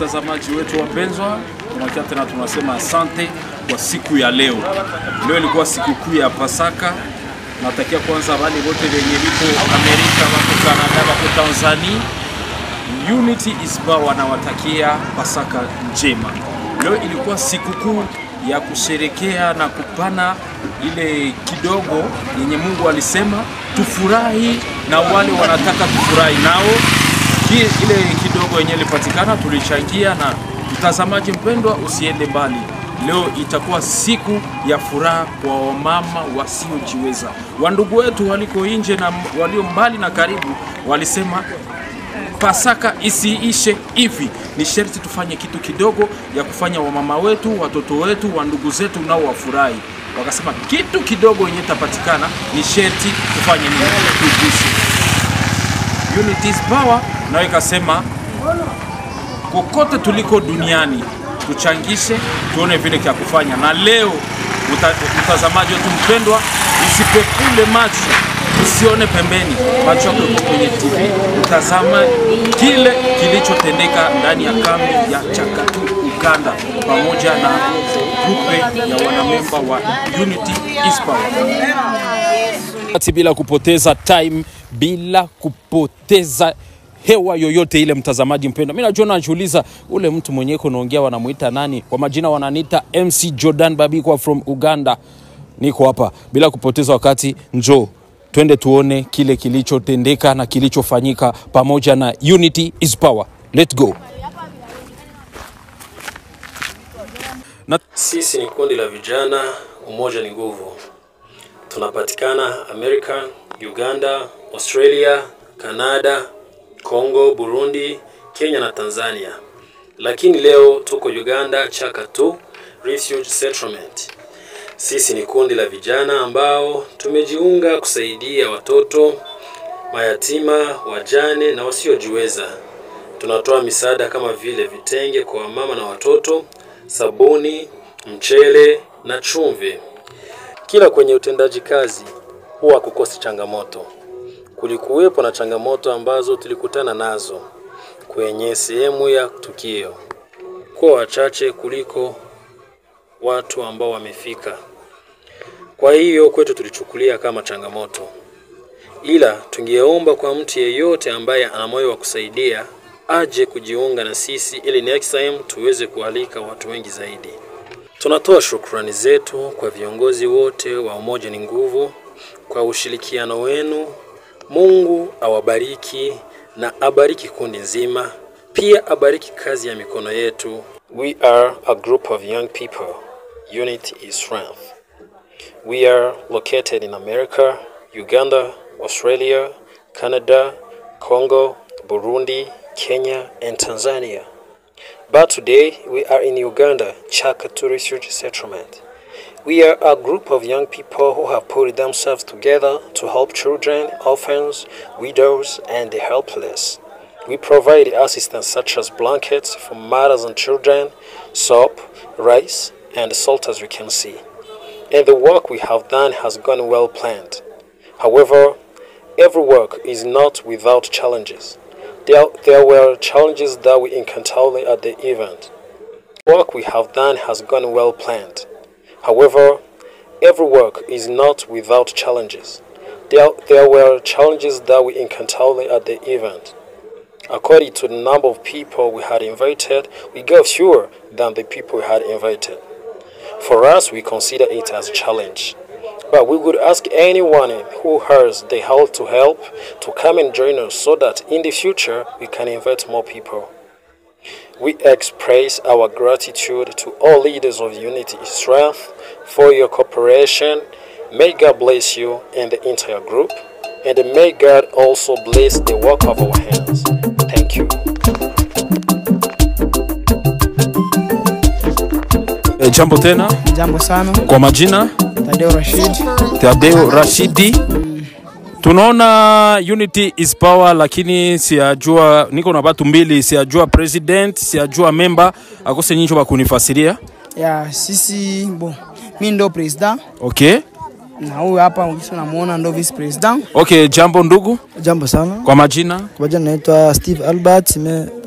watazamaji wetu wapendwa, tunakia tena tunasema asante kwa siku ya leo. Leo ilikuwa siku kuu ya Pasaka. Natakia kwanza wale wote wenye liko Amerika, wako Canada, wako Tanzania, Unity is Power, na watakia Pasaka njema. Leo ilikuwa siku kuu ya kusherekea na kupana ile kidogo yenye Mungu alisema tufurahi, na wale wanataka tufurahi nao. Ile kidogo yenye ilipatikana tulichangia. Na mtazamaji mpendwa, usiende mbali. Leo itakuwa siku ya furaha kwa wamama wasiojiweza. Wandugu wetu waliko nje na walio mbali na karibu walisema Pasaka isiishe hivi, ni sherti tufanye kitu kidogo ya kufanya wamama wetu, watoto wetu, wandugu zetu nao wafurahi. Wakasema kitu kidogo yenye tapatikana ni sherti tufanye nini? Tuguse. Unity is Power na ikasema kokote tuliko duniani tuchangishe, tuone vile kia kufanya. Na leo mtazamaji wetu mpendwa, usipekule macho, usione pembeni, macho yako kwenye TV, utazama kile kilichotendeka ndani ya kambi ya Chakatu Uganda, pamoja na grupe ya wanamemba wa Unity is Power. Bila kupoteza time, bila kupoteza hewa yoyote ile, mtazamaji mpendwa, mimi najua najiuliza ule mtu mwenyewe unaongea wanamuita nani? Kwa majina wananiita MC Jordan Babikwa from Uganda. Niko hapa bila kupoteza wakati, njoo twende tuone kile kilichotendeka na kilichofanyika pamoja na Unity is Power. Let's go. Sisi ni kundi la vijana, umoja ni nguvu. Tunapatikana Amerika, Uganda, Australia, Canada, Congo, Burundi, Kenya na Tanzania. Lakini leo tuko Uganda, Chakatu Refuge Settlement. Sisi ni kundi la vijana ambao tumejiunga kusaidia watoto, mayatima, wajane na wasiojiweza. Tunatoa misaada kama vile vitenge kwa mama na watoto, sabuni, mchele na chumvi. Kila kwenye utendaji kazi huwa kukosi changamoto. Kulikuwepo na changamoto ambazo tulikutana nazo kwenye sehemu ya tukio, kwa wachache kuliko watu ambao wamefika. Kwa hiyo kwetu tulichukulia kama changamoto, ila tungeomba kwa mtu yeyote ambaye ana moyo wa kusaidia aje kujiunga na sisi, ili next time tuweze kualika watu wengi zaidi. Tunatoa shukrani zetu kwa viongozi wote wa Umoja ni Nguvu kwa ushirikiano wenu. Mungu awabariki na abariki kundi nzima, pia abariki kazi ya mikono yetu. We are a group of young people. Unity is strength. We are located in America, Uganda, Australia, Canada, Congo, Burundi, Kenya and Tanzania. But today we are in Uganda, Chakatu Refuge Settlement. We are a group of young people who have put themselves together to help children, orphans, widows, and the helpless. We provide assistance such as blankets for mothers and children, soap, rice, and salt, as you can see. And the work we have done has gone well planned. However, every work is not without challenges. There were challenges that we encountered at the event. The work we have done has gone well planned. However, every work is not without challenges. There were challenges that we encountered at the event. According to the number of people we had invited, we got fewer than the people we had invited. For us, we consider it as a challenge. But we would ask anyone who has the heart to help to come and join us, so that in the future we can invite more people. We express our gratitude to all leaders of Unity is Strength for your cooperation. May God bless you and the entire group, and may God also bless the work of our hands. Thank you. Jambo tena. Jambo sana. Kwa majina? Tadeo Rashidi. Tunaona Unity is Power, lakini siyajua, niko na watu mbili, siyajua president, siyajua member, akose nyinyi wa kunifasiria. Ya sisi mimi ndo president. Okay. Na huyu hapa unamuona ndo vice president. Okay, jambo ndugu. Jambo sana. Kwa majina? Kwa majina naitwa Steve Albert,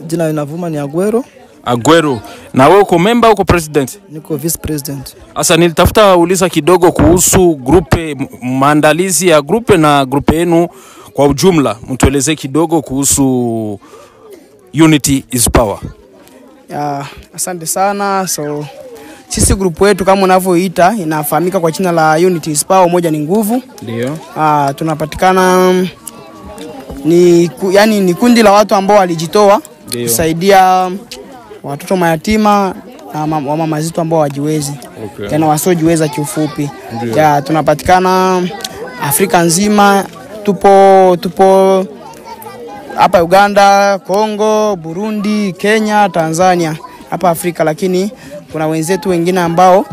jina linavuma ni Aguero. Aguero. Na wewe uko member uko president? Niko vice president. Asa nilitafuta uliza kidogo kuhusu grupe, maandalizi ya grupe na grupe yenu kwa ujumla. Mtueleze kidogo kuhusu Unity is Power. Asante sana. So sisi grupu yetu kama unavyoita inafahamika kwa jina la Unity is Power, umoja ni nguvu. Ndio. Tunapatikana ni kundi la watu ambao walijitoa kusaidia watoto mayatima na mama zetu ambao hawajiwezi. Okay. Tena wasiojiweza kiufupi. Tunapatikana Afrika nzima, tupo hapa Uganda, Kongo, Burundi, Kenya, Tanzania, hapa Afrika, lakini kuna wenzetu wengine ambao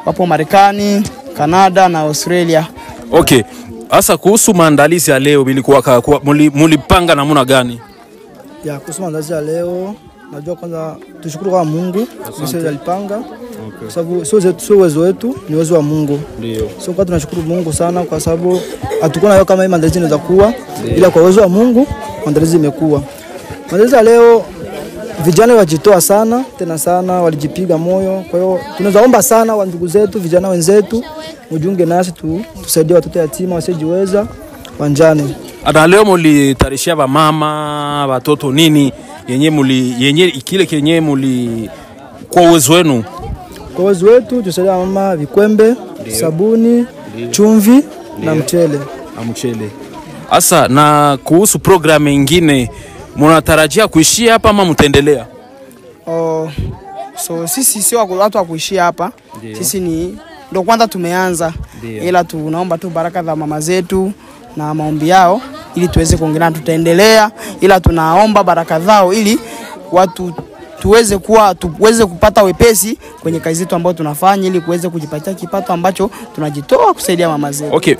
wapo Marekani, Canada na Australia. Okay. Asa kuhusu maandalizi ya leo bilikuwa mulipanga namna gani? Kuhusu maandalizi ya leo, najua kwanza tushukuru kwa Mungu, Mungu alipanga. Kwa sababu sio uwezo wetu, ni uwezo wa Mungu. Ndio. So kwa tunashukuru Mungu sana kwa sababu hatukuwa nayo kama hii maandalizi inaweza kuwa, ila kwa uwezo wa Mungu maandalizi imekuwa. Maandalizi ya leo vijana wajitoa sana, tena sana, walijipiga moyo. Kwa hiyo tunaomba sana wa ndugu zetu, vijana wenzetu, mjunge nasi tusaidie watoto yatima wasiojiweza wanjani. Ana leo mulitarishia ba mama, watoto nini yenye kile kenye muli kwa uwezo wenu? Kwa uwezo wetu tusaidia mama vikwembe, sabuni, chumvi na mchele. Asa na kuhusu program nyingine mnatarajia kuishia hapa ama mtaendelea? So sisi sio watu wa kuishia hapa. Sisi ndio kwanza tumeanza. Ila tunaomba tu baraka za mama zetu na maombi yao ili tuweze kuongelea, tutaendelea, ila tunaomba baraka zao ili watu tuweze kupata wepesi kwenye kazi zetu ambazo tunafanya, ili kuweze kujipatia kipato ambacho tunajitoa kusaidia mama zetu. Okay,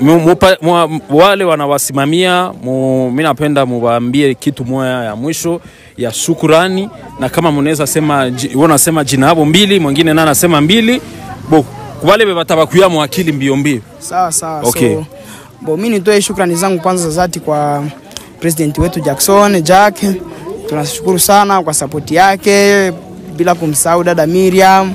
wale wanawasimamia, mimi napenda muwaambie kitu moja ya mwisho ya shukrani, na kama mnaweza sema unasema jina hapo mbili, mwingine na anasema mbili, wale batabakuya mu akili mbio. Sawa. Okay. So mimi nitoe shukrani zangu kwanza za dhati kwa president wetu Jack. Tunashukuru sana kwa support yake, bila kumsahau dada Miriam.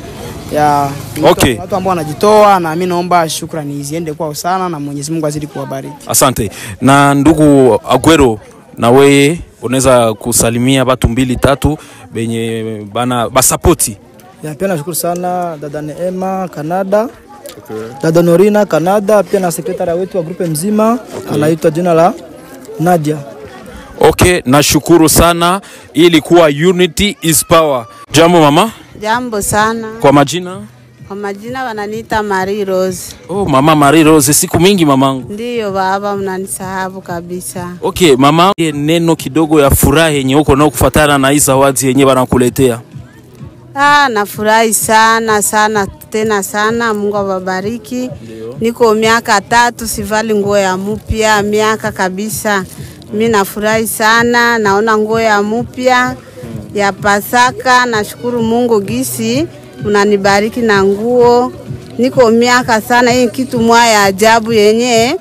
Okay. Watu ambao wanajitoa, na mimi naomba shukrani ziende kwao sana, na Mwenyezi Mungu azidi kuwabariki. Asante. Na ndugu Aguero, na wewe unaweza kusalimia watu 2-3 benye bana basapoti? Pia nashukuru sana dada Neema Canada. Dada Norina Canada, pia na sekretari wetu wa grupe mzima, anaitwa jina la Nadia. Okay, nashukuru sana. Ilikuwa Unity is Power. Jambo mama? Jambo sana. Kwa majina? Kwa majina wananiita Marie Rose. Mama Marie Rose, siku mingi mamangu. Ndiyo baba, mnanisahabu kabisa. Okay, mama, neno kidogo ya furaha yenye uko nao kufuatana na hizo zawadi yenye wanakuletea. Nafurahi sana tena sana. Mungu awabariki. Niko miaka 3 sivali nguo ya mpya, miaka kabisa. Mimi nafurahi sana, naona nguo ya mpya ya Pasaka. Nashukuru Mungu gisi unanibariki na nguo. Niko miaka sana, hii kitu moja ya ajabu yenye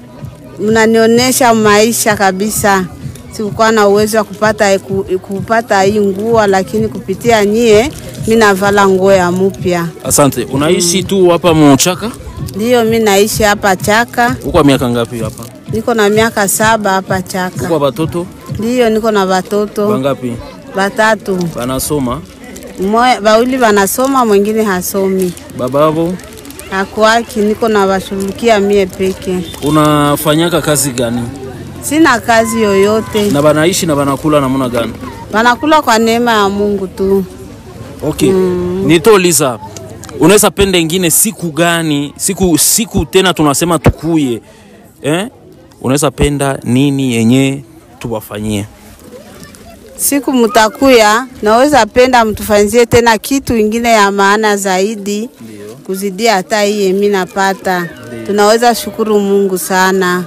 mnanionyesha maisha kabisa. Sikuwa na uwezo wa kupata hii nguo, lakini kupitia nyie mimi navala nguo ya mpya. Asante. Unaishi tu hapa Mchaka? Ndio, mimi naishi hapa Chaka. Uko miaka ngapi hapa? Niko na miaka 7 hapa Chaka. Uko watoto? Ndio, niko na watoto. Wangapi? 3. Wanasoma? Wawili wanasoma, mwingine hasomi. Bababo? Hakuaki, niko na washughulikia mie peke. Unafanyaka kazi gani? Sina kazi yoyote. Na banaishi na banakula namna gani? Banakula kwa neema ya Mungu tu. Okay. Nitauliza, unaweza penda ingine siku gani? Siku tena tunasema tukuye. Unaweza penda nini yenye tuwafanyie? Siku mtakuya, naweza penda mtufanyizie tena kitu ingine ya maana zaidi. Kuzidia hata hii mimi napata. Tunaweza shukuru Mungu sana.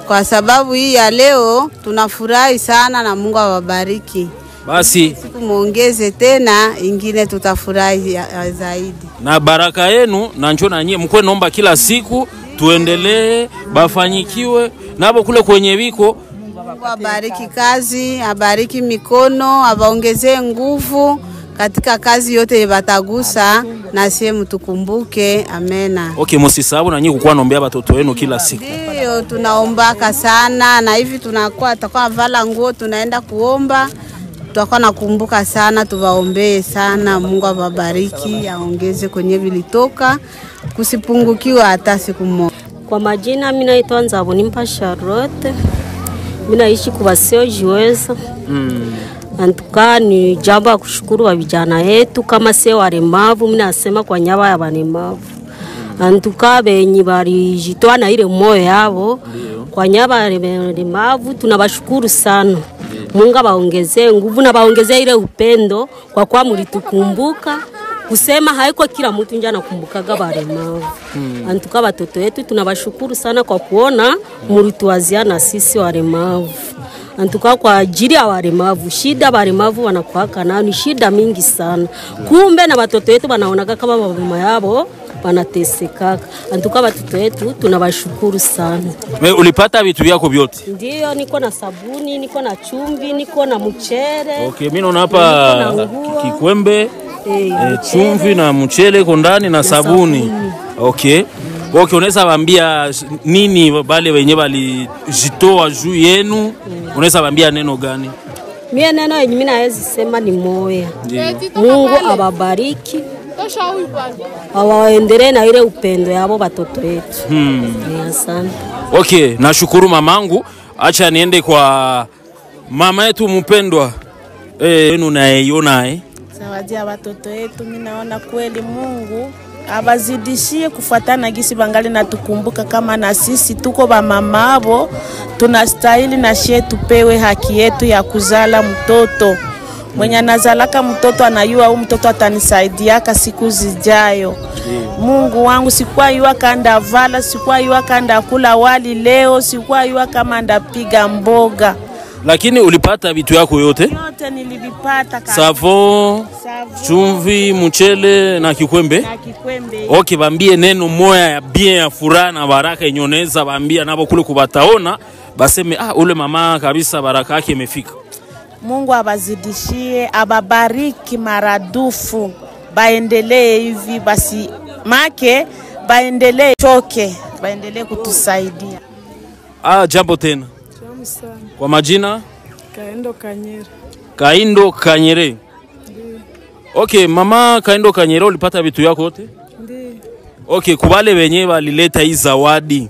Kwa sababu hii ya leo tunafurahi sana, na Mungu awabariki. Basi siku muongeze tena ingine, tutafurahi zaidi. Na baraka yenu na njoo na nyie mkwe naomba kila siku tuendelee, bafanyikiwe nabo kule kwenye wiko. Mungu abariki kazi, abariki mikono, abaongezee nguvu katika kazi yote batagusa na sehemu tukumbuke. Amena. Okay, msisahau na nyinyi kukuwa naombea watoto wenu kila siku. Ndio tunaombaka sana, na hivi tutakuwa vala nguo tunaenda kuomba, tutakuwa nakumbuka sana, tuwaombee sana. Mungu awabariki, aongeze kwenye vilitoka, kusipungukiwa hata siku moja. Kwa majina mimi naitwa Nzabonimpa Charlotte. Mimi naishi kwa wasiojiweza. Antuka ni jambo la kushukuru wa vijana wetu kama sio walemavu, mimi nasema kwa nyaba ya walemavu. Antuka benyi balijitoa na ile moyo yao kwa nyaba walemavu, tunabashukuru sana. Mungu awaongezee nguvu na baongezee ile upendo kwa kwa mlitukumbuka. Kusema haiko kila mtu nje anakumbukaga walemavu. Antuka watoto wetu tunabashukuru sana kwa kuona mlituwazia na sisi walemavu. Antuka kwa ajili ya walemavu, shida walemavu wanakuaka nayo ni shida mingi sana. Kumbe na watoto wetu wanaonaga kama mama yao wanateseka. Antuka watoto wetu tunabashukuru sana. Ulipata vitu vyako vyote? Ndio, niko na sabuni, niko na chumvi, niko na mchele. Okay, mimi naona hapa kikwembe, chumvi na mchele kondani na sabuni. Okay. Okay, unaweza waambia nini wale wenye walijitoa juu yenu? Unaweza waambia neno gani? Mimi neno yenye mimi naweza sema ni moya. Mungu awabariki. Awaendelee na ile upendo yao watoto wetu. Asante. Okay, nashukuru mamangu. Acha niende kwa mama yetu mpendwa. Wenu naiona zawadi ya watoto wetu. Mimi naona kweli Mungu abazidishie kufuatana gisi bangali na tukumbuka kama na sisi tuko ba mamabo, tunastahili na shie tupewe haki yetu ya kuzala mtoto. Mwenye anazalaka mtoto anayua huyu mtoto atanisaidiaka siku zijayo. Mungu wangu, sikuwa yua kanda vala, sikuwa yua kanda kula wali leo, sikuwa yua kama ndapiga mboga. Lakini ulipata vitu yako yote? Yote nilivipata. Savon, chumvi, mchele na kikwembe? Na kikwembe. Okay, bambie neno moya ya bien ya furaha na baraka inyoneza bambia nabo kule kubataona. Baseme ule mama kabisa baraka yake imefika. Mungu abazidishie, ababariki maradufu. Baendelee hivi basi make, baendelee choke, baendelee kutusaidia. Jambo tena. Kwa majina? Kaindo Kanyere. Kaindo Kanyere. Okay, mama Kaindo Kanyere, ulipata vitu yako yote? Ndiyo. Okay, kubale wenye walileta hii zawadi,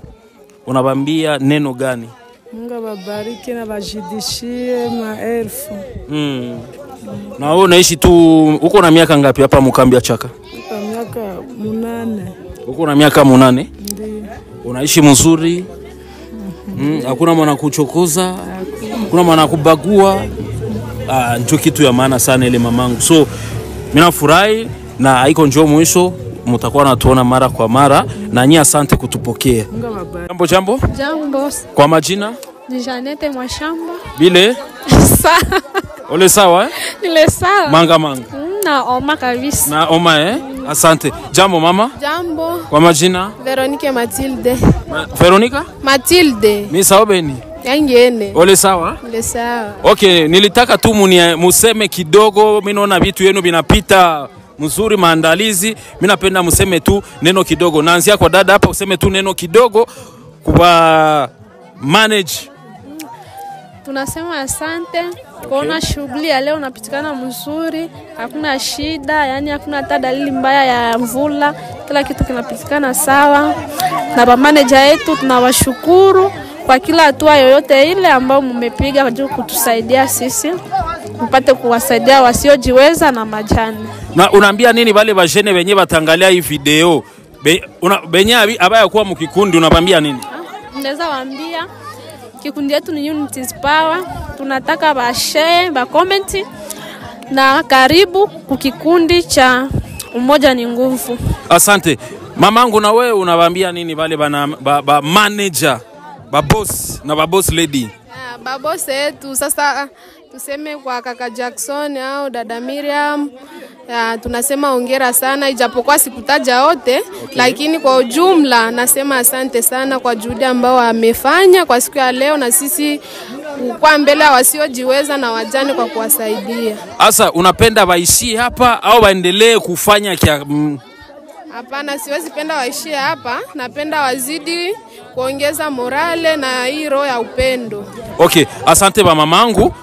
unabambia neno gani? Mungu awabariki na bajidishie maelfu. Na wewe unaishi tu, uko na miaka ngapi hapa mkambi ya Chaka? Kwa miaka 8. Uko na miaka 8? Ndiyo. Unaishi mzuri? Hakuna mwana kuchokoza, hakuna mwana kubagua. Ndio kitu ya maana sana ile mamangu. So mimi nafurahi na haiko njoo mwisho, mtakuwa natuona mara kwa mara na nyinyi asante kutupokea. Jambo jambo? Jambo. Kwa majina? Ni Janete Mwashamba. Bile? Sawa. Ole sawa eh? Nile sawa. Manga. Na oma kabisa. Na oma Asante. Jambo mama? Jambo. Kwa majina? Veronique Matilde. Veronica? Matilde. Mimi sawa beni? Yangene. Ole sawa? Nile sawa. Okay, nilitaka tu museme kidogo, mimi naona vitu yenu vinapita mzuri maandalizi. Mimi napenda museme tu neno kidogo. Naanzia kwa dada hapa, useme tu neno kidogo kwa manage. Tunasema asante. Kuona shughuli ya leo unapitikana mzuri, hakuna shida, yani hakuna hata dalili mbaya ya mvula, kila kitu kinapitikana sawa. Na ba manager yetu tunawashukuru kwa kila hatua yoyote ile ambayo mmepiga kwa kutusaidia sisi mpate kuwasaidia wasiojiweza na majani. Na unaambia nini wale bajene wenye batangalia hii video? Benye abaya kuwa mkikundi unabambia nini? Ndeza waambia kikundi yetu ni Unity's Power. Tunataka ba share, ba comment na karibu kukikundi cha Umoja ni Nguvu. Asante. Mamangu, na wewe unawaambia nini wale ba manager, ba boss na ba boss lady? Ba boss yetu sasa tuseme kwa kaka Jackson au dada Miriam, tunasema hongera sana, ijapokuwa sikutaja wote, lakini kwa ujumla nasema asante sana kwa juhudi ambao wamefanya kwa siku ya leo, na sisi kukuwa mbele ya wasiojiweza na wajane kwa kuwasaidia. Asa unapenda waishie hapa au waendelee kufanya kia? Hapana, siwezi penda waishie hapa, napenda wazidi kuongeza morale na hii roho ya upendo. Okay, asante ba mamangu.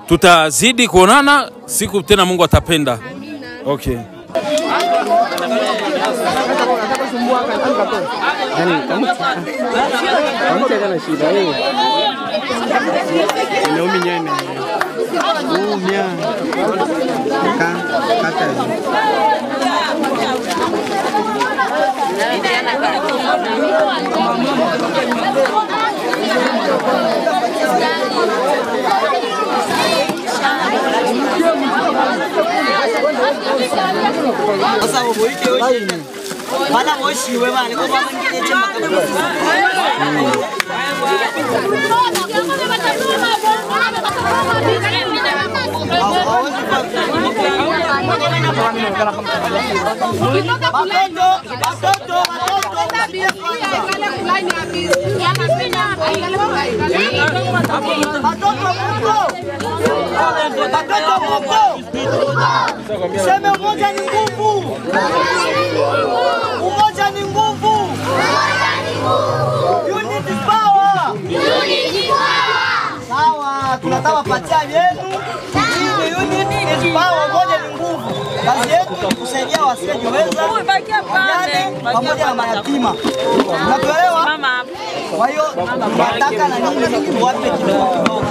Tutazidi kuonana siku tena, Mungu atapenda. Amina. Okay. Sema umoja ni nguvu. Umoja ni nguvu. Unity is power. Unity is power. Sawa, tunataka patia yenu. Unity is power, umoja ni nguvu. Kazi yetu kusaidia wasiojiweza, wajane pamoja na mayatima. Unatuelewa? Kwa hiyo tunataka na nyinyi wape kidogo kidogo.